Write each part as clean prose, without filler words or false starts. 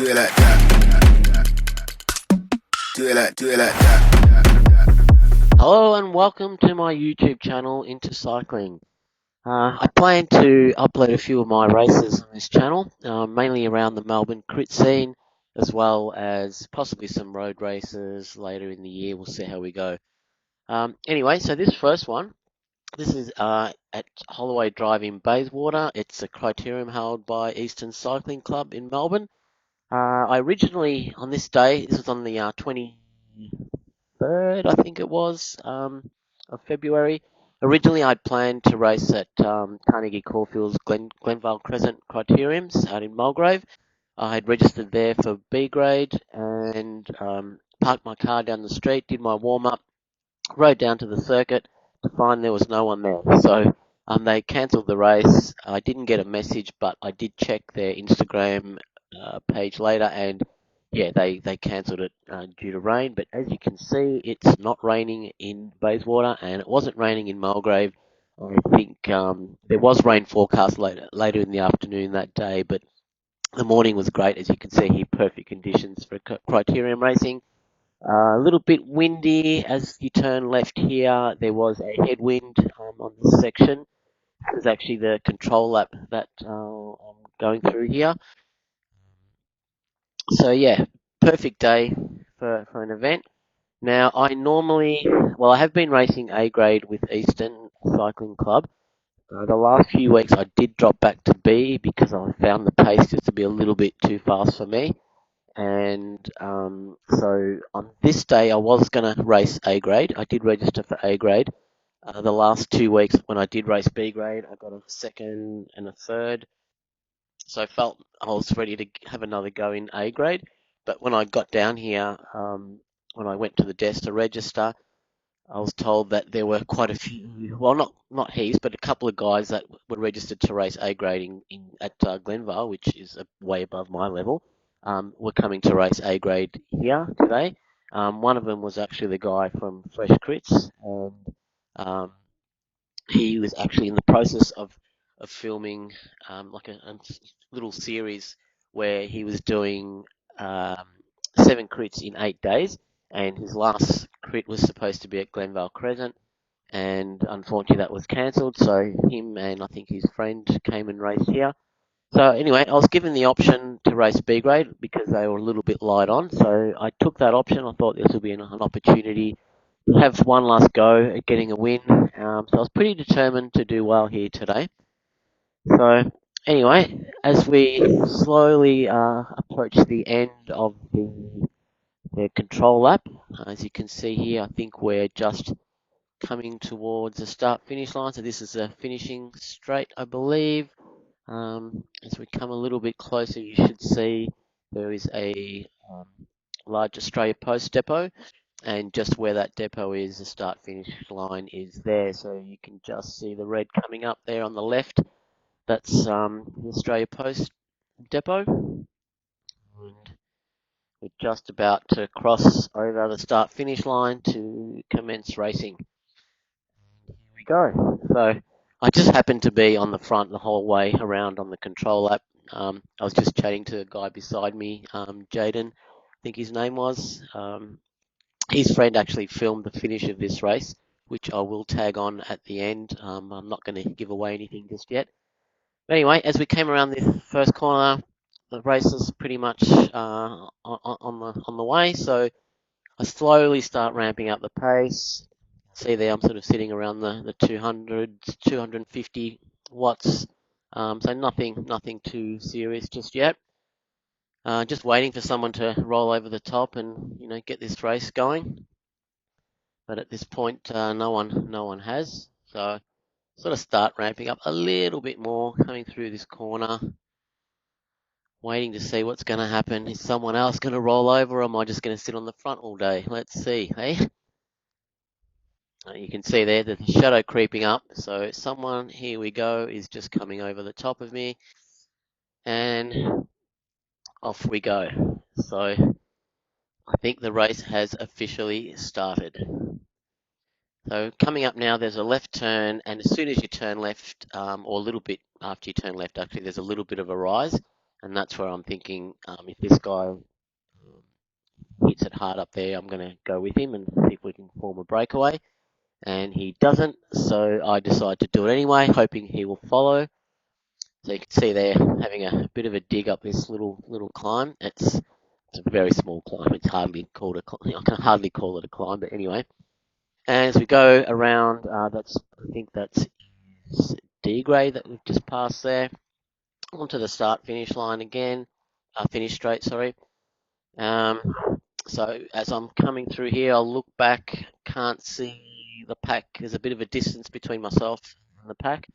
it like that. Do it like that. Hello and welcome to my YouTube channel, Into Cycling. I plan to upload a few of my races on this channel, mainly around the Melbourne crit scene, as well as possibly some road races later in the year. We'll see how we go. Anyway, so this first one, this is at Holloway Drive in Bayswater. It's a criterium held by Eastern Cycling Club in Melbourne. I originally, on this day, this was on the 23rd, I think it was, of February. Originally, I'd planned to race at Carnegie Caulfield's Glenvale Crescent Criteriums out in Mulgrave. I had registered there for B grade and parked my car down the street, did my warm up, rode down to the circuit to find there was no one there. So they cancelled the race. I didn't get a message, but I did check their Instagram page later, and yeah, they cancelled it due to rain. But as you can see, it's not raining in Bayswater, and it wasn't raining in Mulgrave. I think there was rain forecast later in the afternoon that day, but the morning was great, as you can see here, perfect conditions for criterium racing. A little bit windy as you turn left here. There was a headwind on this section. This is actually the control lap that I'm going through here. So yeah, perfect day for an event. Now I have been racing A grade with Eastern Cycling Club. The last few weeks I did drop back to B because I found the pace just to be a little bit too fast for me. And so on this day I was going to race A grade. I did register for A grade. The last 2 weeks when I did race B grade, I got a second and a third. So I felt I was ready to have another go in A grade. But when I got down here, when I went to the desk to register, I was told that there were quite a few, well, not heaps, but a couple of guys that were registered to race A grading at Glenvale, which is way above my level, were coming to race A grade here today. One of them was actually the guy from Fresh Crits, and um, he was actually in the process of filming like a little series where he was doing um, 7 crits in 8 days, and his last crit was supposed to be at Glenvale Crescent, and unfortunately that was cancelled. So him and I think his friend came and raced here. So anyway, I was given the option to race B grade because they were a little bit light on. So I took that option. I thought this would be an opportunity to have one last go at getting a win. So I was pretty determined to do well here today. So anyway, as we slowly approach the end of the control lap, as you can see here, I think we're just coming towards the start finish line. So this is a finishing straight, I believe. As we come a little bit closer, you should see there is a large Australia Post depot, and just where that depot is, the start finish line is there. So you can just see the red coming up there on the left. That's the Australia Post depot, and we're just about to cross over the start finish line to commence racing. Here we go. So I just happened to be on the front the whole way around on the control lap. I was just chatting to a guy beside me, Jaden, I think his name was. His friend actually filmed the finish of this race, which I will tag on at the end. I'm not going to give away anything just yet. But anyway, as we came around this first corner, the race was pretty much on the way. So I slowly start ramping up the pace. See there, I'm sort of sitting around the 200, 250 watts. So nothing too serious just yet. Just waiting for someone to roll over the top and get this race going. But at this point, no one has. So sort of start ramping up a little bit more, coming through this corner, waiting to see what's going to happen. Is someone else going to roll over, or am I just going to sit on the front all day? Let's see, hey? You can see there the shadow creeping up. So someone, here we go, is just coming over the top of me, and off we go. So I think the race has officially started. So coming up now, there's a left turn, and as soon as you turn left, or a little bit after you turn left, actually, there's a little bit of a rise. and that's where I'm thinking if this guy hits it hard up there, I'm going to go with him and see if we can form a breakaway. And he doesn't, so I decide to do it anyway, hoping he will follow. So you can see there having a bit of a dig up this little climb. It's a very small climb. It's hardly called a I can hardly call it a climb, but anyway. And as we go around, I think that's D grade that we've just passed there. Onto the start finish line again. Finish straight, sorry. Um, so as I'm coming through here, I'll look back. Can't see the pack. There's a bit of a distance between myself and the pack.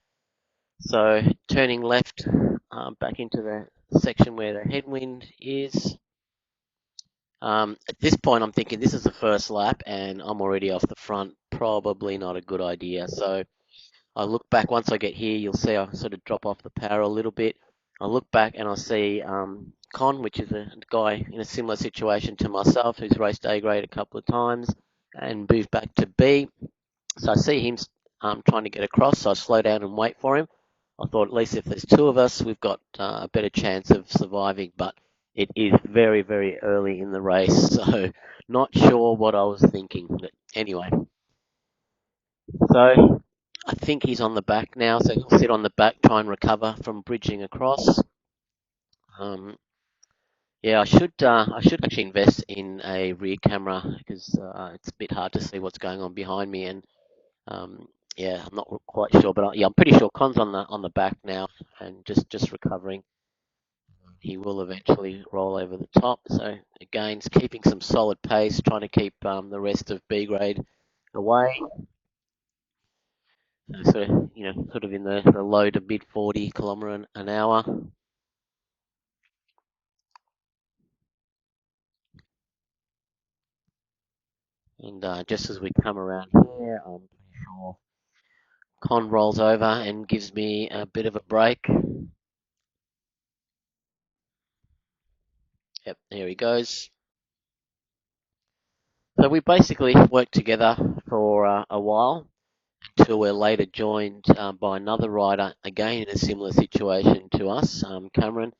So turning left back into the section where the headwind is. At this point, I'm thinking this is the first lap and I'm already off the front. Probably not a good idea. So I look back once I get here. You'll see I sort of drop off the power a little bit. I look back and I see Con, which is a guy in a similar situation to myself, who's raced A grade a couple of times and moved back to B. So I see him trying to get across. So I slow down and wait for him. I thought at least if there's two of us, we've got a better chance of surviving. But it is very, very early in the race, so not sure what I was thinking. But anyway, so I think he's on the back now, so he'll sit on the back, try and recover from bridging across. Um, yeah, I should actually invest in a rear camera because it's a bit hard to see what's going on behind me, and um, yeah, I'm not quite sure, but yeah, I'm pretty sure Con's on the back now and just recovering. He will eventually roll over the top. So again, it's keeping some solid pace, trying to keep the rest of B grade away. So sort of, sort of in the low to mid 40 km an hour. And just as we come around here, I'm pretty sure Con rolls over and gives me a bit of a break. Yep, there he goes. So we basically worked together for a while until we're later joined by another rider, again in a similar situation to us, Cameron.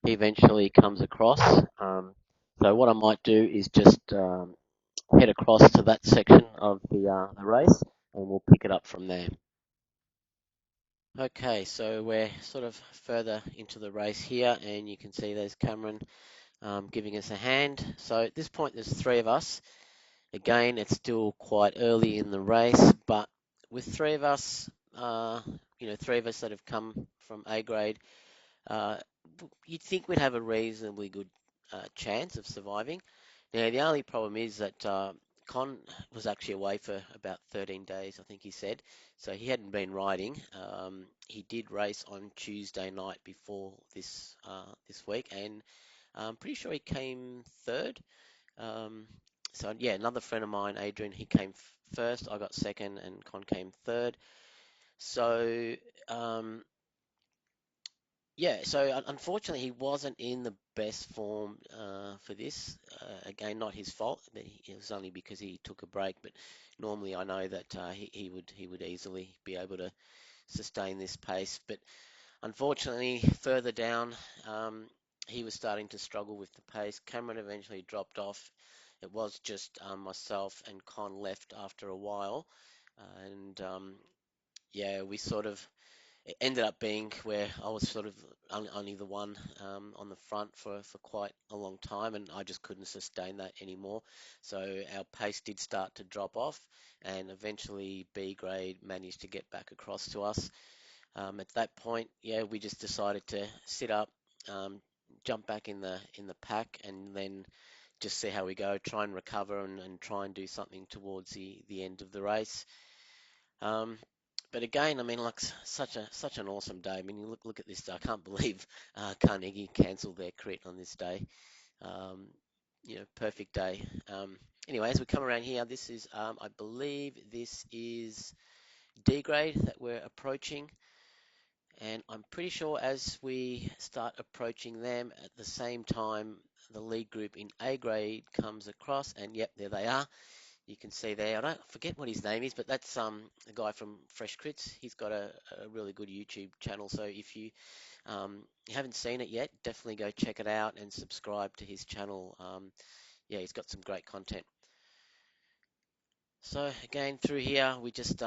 He eventually comes across. So what I might do is just head across to that section of the race and we'll pick it up from there. Okay, so we're sort of further into the race here and you can see there's Cameron giving us a hand. So at this point there's three of us. Again, it's still quite early in the race, but with three of us, three of us that have come from A grade, uh, you'd think we'd have a reasonably good chance of surviving. Now, the only problem is that Con was actually away for about 13 days, I think he said, so he hadn't been riding. He did race on Tuesday night before this week, and I'm pretty sure he came third. Um, so yeah, another friend of mine, Adrian, he came first. I got second, and Con came third. So yeah, so unfortunately, he wasn't in the best form for this. Again, not his fault. It was only because he took a break. But normally, I know that he would easily be able to sustain this pace. But unfortunately, further down, he was starting to struggle with the pace. Cameron eventually dropped off. It was just myself and Con left after a while, and yeah, we sort of it ended up being where I was sort of only the one on the front for quite a long time, and I just couldn't sustain that anymore. So our pace did start to drop off, and eventually B grade managed to get back across to us. At that point, yeah, we just decided to sit up, um, jump back in the pack, and then just see how we go. Try and recover and try and do something towards the end of the race. Um, but again, I mean, like such an awesome day. I mean, you look at this. I can't believe Carnegie cancelled their crit on this day. Um, perfect day. Anyway, as we come around here, this is I believe this is D grade that we're approaching. And I'm pretty sure as we start approaching them at the same time, the lead group in A grade comes across, and yep, there they are. You can see there. I don't forget what his name is, but that's a guy from Fresh Crits. He's got a really good YouTube channel. So if you haven't seen it yet, definitely go check it out and subscribe to his channel. Yeah, he's got some great content. So again, through here, we just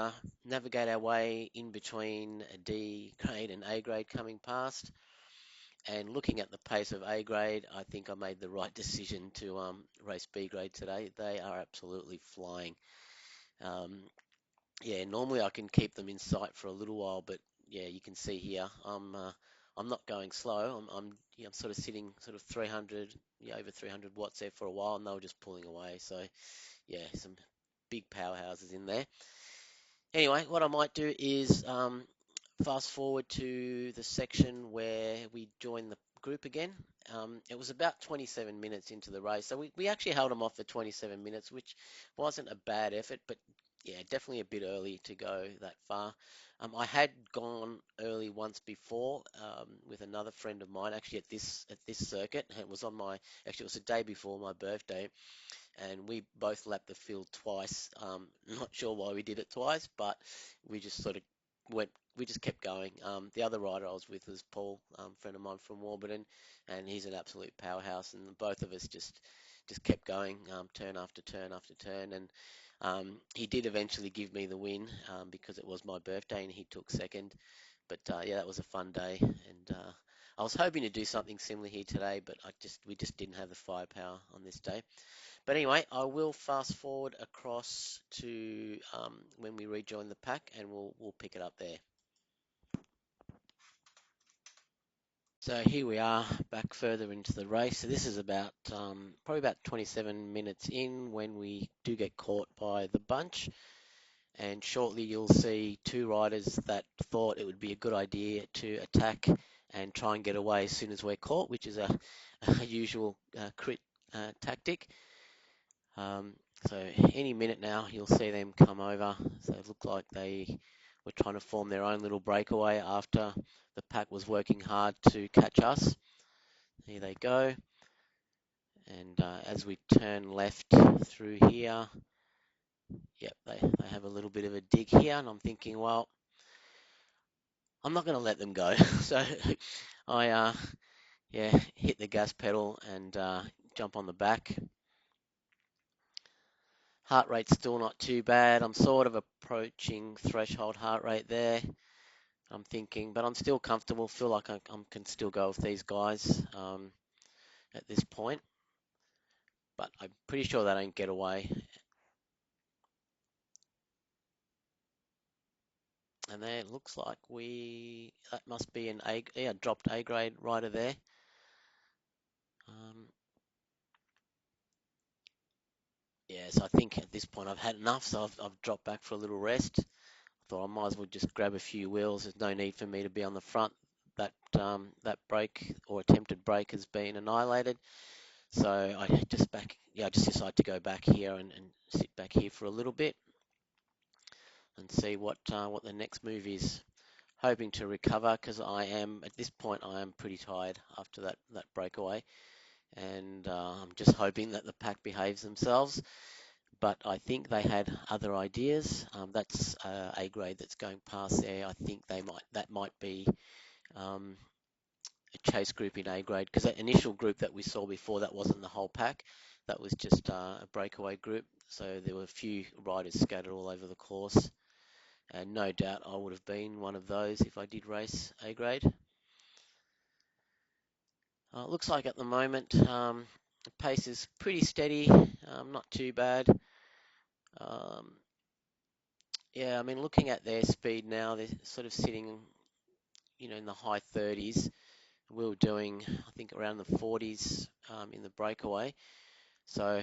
navigate our way in between a D grade and A grade coming past. And looking at the pace of A grade, I think I made the right decision to race B grade today. They are absolutely flying. Um, yeah, normally I can keep them in sight for a little while, but yeah, you can see here I'm not going slow. Yeah, I'm sort of sitting sort of 300, yeah, over 300 watts there for a while, and they were just pulling away. So yeah, some big powerhouses in there. Anyway, what I might do is fast forward to the section where we join the group again. It was about 27 minutes into the race, so we actually held them off for 27 minutes, which wasn't a bad effort, but yeah, definitely a bit early to go that far. I had gone early once before with another friend of mine, actually at this circuit. It was on my actually it was the day before my birthday, and we both lapped the field twice. Not sure why we did it twice, but we just sort of we just kept going. The other rider I was with was Paul, friend of mine from Warburton, and he's an absolute powerhouse. And both of us just kept going, turn after turn after turn. And he did eventually give me the win because it was my birthday, and he took second. But yeah, that was a fun day, and I was hoping to do something similar here today, but we just didn't have the firepower on this day. But anyway, I will fast forward across to when we rejoin the pack, and we'll pick it up there. So here we are back further into the race. So this is about probably about 27 minutes in when we do get caught by the bunch, and shortly you'll see two riders that thought it would be a good idea to attack and try and get away as soon as we're caught, which is a usual crit tactic. So any minute now, you'll see them come over. So it looked like they were trying to form their own little breakaway after the pack was working hard to catch us. Here they go. And as we turn left through here, yep, they have a little bit of a dig here. And I'm thinking, well, I'm not going to let them go. So I, yeah, hit the gas pedal and jump on the back. Heart rate's still not too bad. I'm sort of approaching threshold heart rate there. I'm thinking, but I'm still comfortable. Feel like I can still go with these guys at this point. But I'm pretty sure they don't get away. And there it looks like that must be an dropped A grade rider there. Um, yeah, so I think at this point I've had enough, so I've dropped back for a little rest. Thought I might as well just grab a few wheels. There's no need for me to be on the front. That break or attempted break has been annihilated. So I just decided to go back here and sit back here for a little bit and see what the next move is. Hoping to recover because at this point I am pretty tired after that breakaway, and I'm just hoping that the pack behaves themselves. But I think they had other ideas. That's A grade that's going past there. I think that might be a chase group in A grade, because that initial group that we saw before, that wasn't the whole pack. That was just a breakaway group. So there were a few riders scattered all over the course. And no doubt I would have been one of those if I did race A grade. Looks like at the moment the pace is pretty steady, not too bad. Um, yeah, I mean, looking at their speed now, they're sort of sitting, in the high 30s. We were doing, I think, around the 40s in the breakaway. So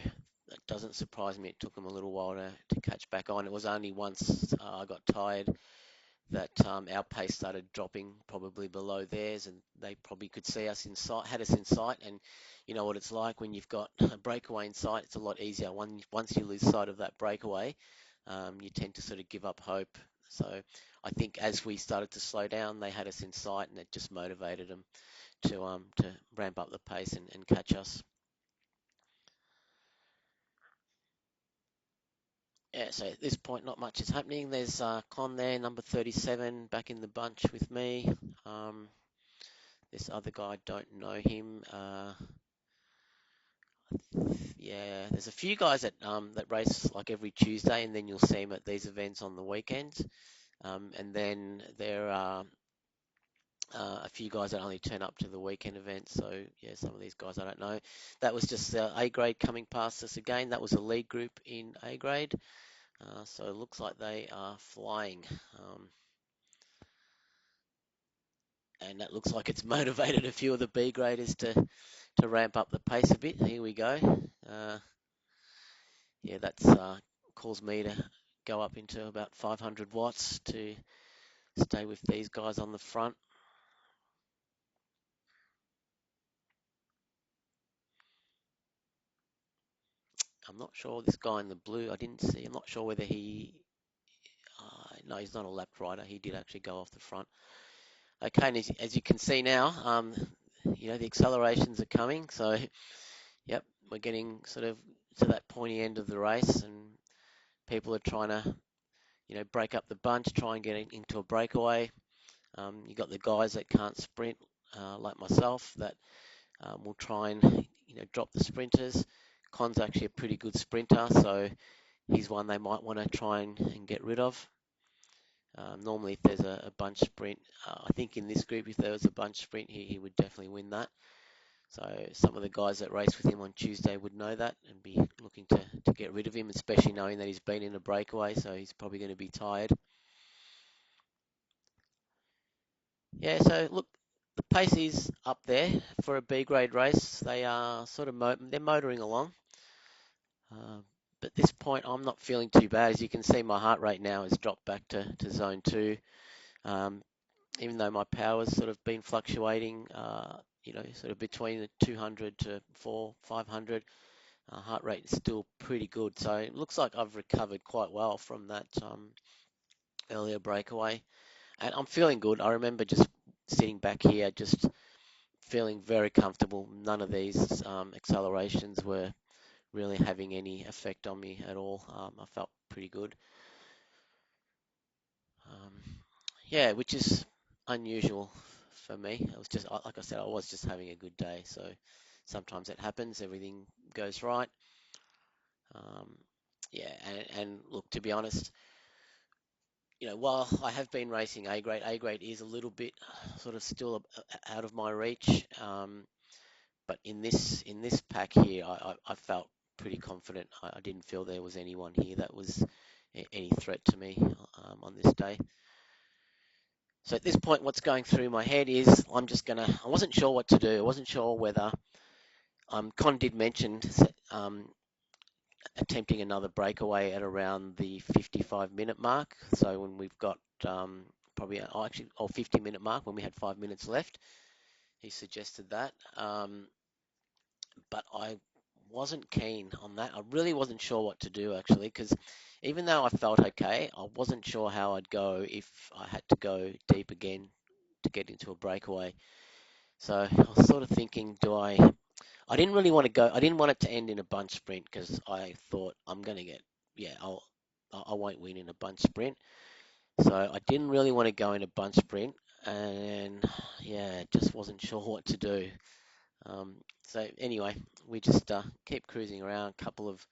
that doesn't surprise me. It took them a little while to catch back on. It was only once I got tired that our pace started dropping probably below theirs, and they probably could see us in sight, had us in sight. And you know what it's like when you've got a breakaway in sight. It's a lot easier. Once you lose sight of that breakaway, you tend to sort of give up hope. So I think as we started to slow down, they had us in sight, and it just motivated them to ramp up the pace and catch us. Yeah, so at this point, not much is happening. There's Con there, number 37, back in the bunch with me. Um, this other guy, don't know him. Yeah, there's a few guys that race like every Tuesday, and then you'll see them at these events on the weekends. And then there are a few guys that only turn up to the weekend events. So yeah, some of these guys I don't know. That was just A grade coming past us again. That was a lead group in A grade. So it looks like they are flying. And that looks like it's motivated a few of the B graders to ramp up the pace a bit. Here we go. Uh, yeah, that's caused me to go up into about 500 watts to stay with these guys on the front. I'm not sure this guy in the blue, I didn't see. I'm not sure whether no, he's not a lapped rider. He did actually go off the front. Okay, and as you can see now, the accelerations are coming. So, yep, we're getting sort of to that pointy end of the race, and people are trying to, break up the bunch, try and get into a breakaway. You got the guys that can't sprint, like myself, that will try and, drop the sprinters. Con's actually a pretty good sprinter, so he's one they might want to try and get rid of. Normally, if there's a bunch sprint, I think in this group, if there was a bunch sprint, he would definitely win that. So some of the guys that race with him on Tuesday would know that and be looking to get rid of him, especially knowing that he's been in a breakaway, so he's probably going to be tired. Yeah, so look, the pace is up there for a B grade race. They are sort of they're motoring along. But at this point, I'm not feeling too bad. As you can see, my heart rate now has dropped back to zone 2. Even though my power's sort of been fluctuating, sort of between the 200 to 500, heart rate is still pretty good. So it looks like I've recovered quite well from that earlier breakaway. And I'm feeling good. I remember just sitting back here, just feeling very comfortable. None of these accelerations were really having any effect on me at all. I felt pretty good. Um, yeah, which is unusual for me. It was just, like I said, I was just having a good day. So sometimes it happens, everything goes right. Um, yeah, and look, to be honest, while I have been racing A grade is a little bit sort of still out of my reach. But in this pack here, I felt pretty confident. I didn't feel there was anyone here that was any threat to me on this day. So at this point, what's going through my head is I wasn't sure what to do. I wasn't sure whether, Con did mention attempting another breakaway at around the 55-minute mark. So when we've got probably, actually, 50-minute mark when we had 5 minutes left, he suggested that. But I wasn't keen on that. I really wasn't sure what to do actually, because even though I felt okay, I wasn't sure how I'd go if I had to go deep again to get into a breakaway. So I was sort of thinking, I didn't really want to go. I didn't want it to end in a bunch sprint because I thought I'm gonna get, yeah, I won't win in a bunch sprint. So I didn't really want to go in a bunch sprint, and yeah, just wasn't sure what to do. So anyway, we just keep cruising around. A couple of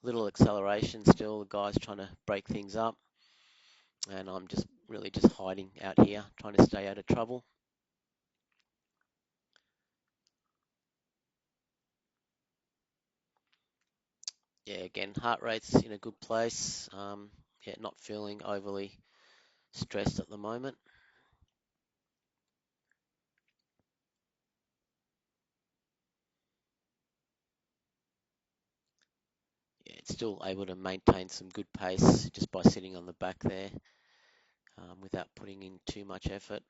little accelerations still. The guys trying to break things up, and I'm just really just hiding out here, trying to stay out of trouble. Yeah, again, heart rate's in a good place. Yeah, not feeling overly stressed at the moment. Yeah, it's still able to maintain some good pace just by sitting on the back there, without putting in too much effort.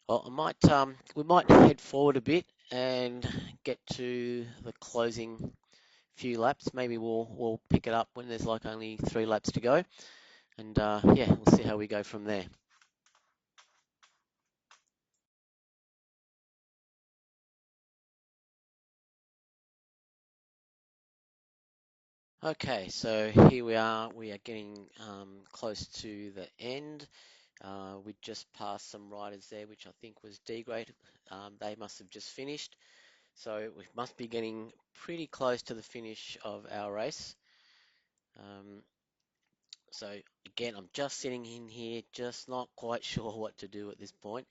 Well, we might head forward a bit and get to the closing few laps. Maybe we'll pick it up when there's like only 3 laps to go, and yeah, we'll see how we go from there. Okay, so here we are. We are getting close to the end. We just passed some riders there, which I think was D grade. They must have just finished. So we must be getting pretty close to the finish of our race. Um, so again, I'm just sitting in here, just not quite sure what to do at this point.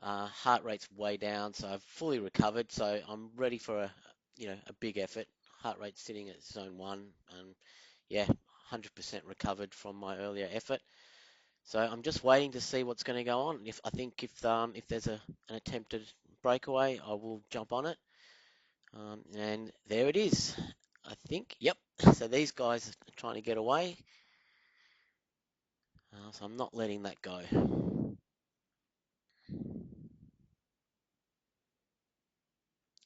Heart rate's way down, so I've fully recovered. So I'm ready for a big effort. Heart rate sitting at zone 1, and yeah, 100% recovered from my earlier effort. So I'm just waiting to see what's going to go on. If there's an attempted breakaway, I will jump on it. And there it is. I think, yep. So these guys are trying to get away. So I'm not letting that go.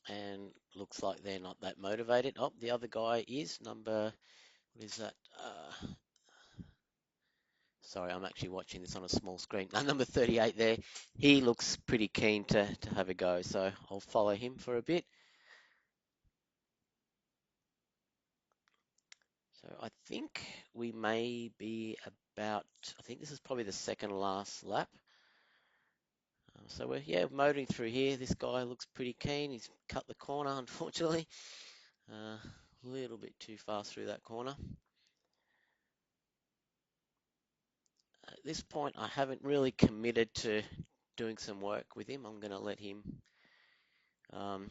And looks like they're not that motivated. Oh, the other guy is what is that? Sorry, I'm actually watching this on a small screen. Number 38 there. He looks pretty keen to have a go. So I'll follow him for a bit. So I think we may be I think this is probably the second last lap. So we're motoring through here. This guy looks pretty keen. He's cut the corner, unfortunately. A little bit too fast through that corner. At this point, I haven't really committed to doing some work with him. I'm going to let him um,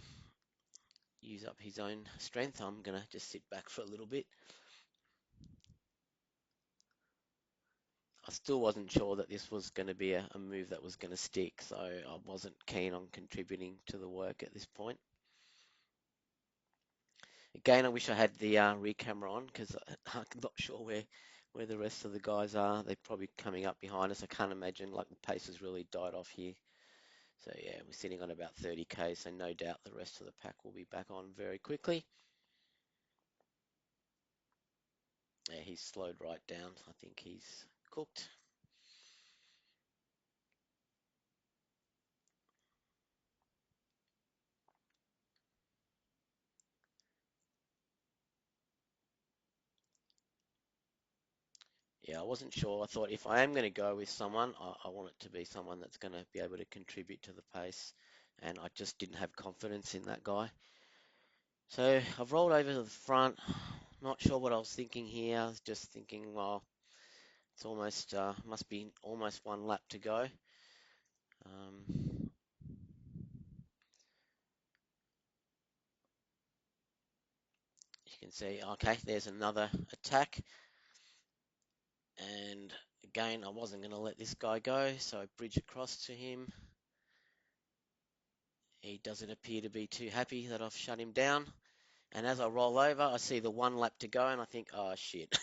use up his own strength. I'm going to just sit back for a little bit. I still wasn't sure that this was going to be a move that was going to stick, so I wasn't keen on contributing to the work at this point. Again, I wish I had the rear camera on because I'm not sure where the rest of the guys are. They're probably coming up behind us. I can't imagine, like, the pace has really died off here. So yeah, we're sitting on about 30k, so no doubt the rest of the pack will be back on very quickly. Yeah, he's slowed right down. I think he's cooked. Yeah, I wasn't sure. I thought if I am going to go with someone, I want it to be someone that's going to be able to contribute to the pace, and I just didn't have confidence in that guy. So I've rolled over to the front. Not sure what I was thinking here. I was just thinking, well, it's almost must be almost 1 lap to go. Um, you can see, okay, there's another attack. And again, I wasn't going to let this guy go, so I bridge across to him. He doesn't appear to be too happy that I've shut him down. And as I roll over, I see the 1 lap to go, and I think, oh shit,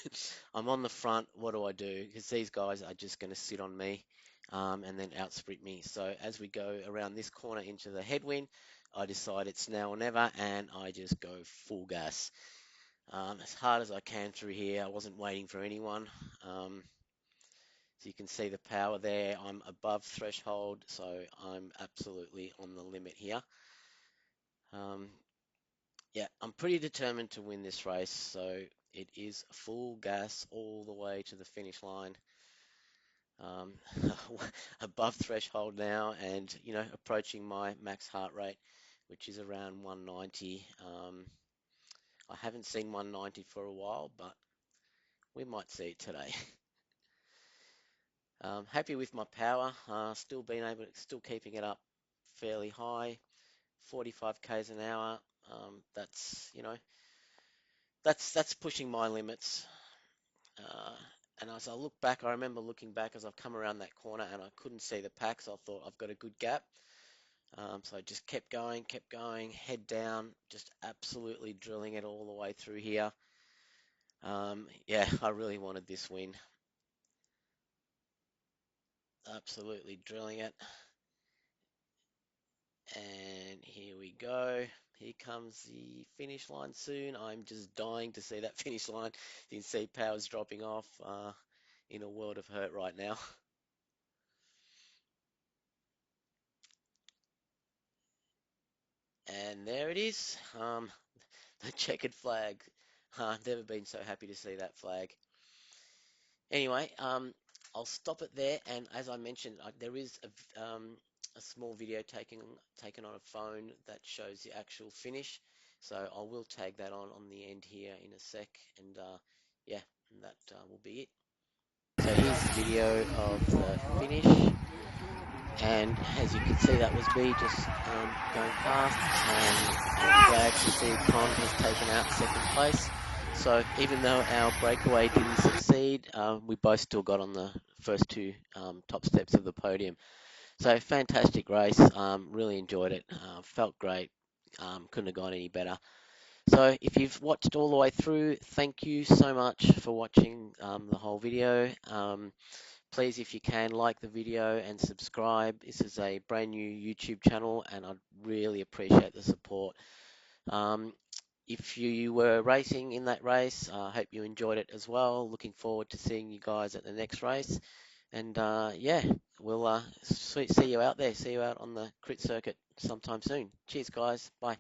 I'm on the front. What do I do? Because these guys are just going to sit on me and then outsprint me. So as we go around this corner into the headwind, I decide it's now or never, and I just go full gas. As hard as I can through here. I wasn't waiting for anyone. So you can see the power there. I'm above threshold, so I'm absolutely on the limit here. Yeah, I'm pretty determined to win this race, so it is full gas all the way to the finish line. Um, above threshold now, and approaching my max heart rate, which is around 190. I haven't seen 190 for a while, but we might see it today. Happy with my power, still keeping it up fairly high, 45 k's an hour. That's that's pushing my limits. Uh, and as I look back, I remember looking back as I've come around that corner and I couldn't see the pack, so I thought I've got a good gap. So I just kept going, head down, just absolutely drilling it all the way through here. Yeah, I really wanted this win. Absolutely drilling it. And here we go. Here comes the finish line soon. I'm just dying to see that finish line. You can see Power's dropping off in a world of hurt right now. And there it is, the checkered flag. Never been so happy to see that flag. Anyway, I'll stop it there. And as I mentioned, there is a small video taken on a phone that shows the actual finish. So I will tag that on the end here in a sec. And yeah, that will be it. So here's the video of the finish. And as you can see, that was me just going past, and I'm glad to see Con has taken out second place. So even though our breakaway didn't succeed, we both still got on the first two top steps of the podium. So fantastic race, really enjoyed it, felt great, couldn't have gone any better. So if you've watched all the way through, thank you so much for watching the whole video. Please, if you can, like the video and subscribe. This is a brand new YouTube channel, and I'd really appreciate the support. If you were racing in that race, I hope you enjoyed it as well. Looking forward to seeing you guys at the next race. And yeah, we'll see you out there. See you out on the crit circuit sometime soon. Cheers, guys. Bye.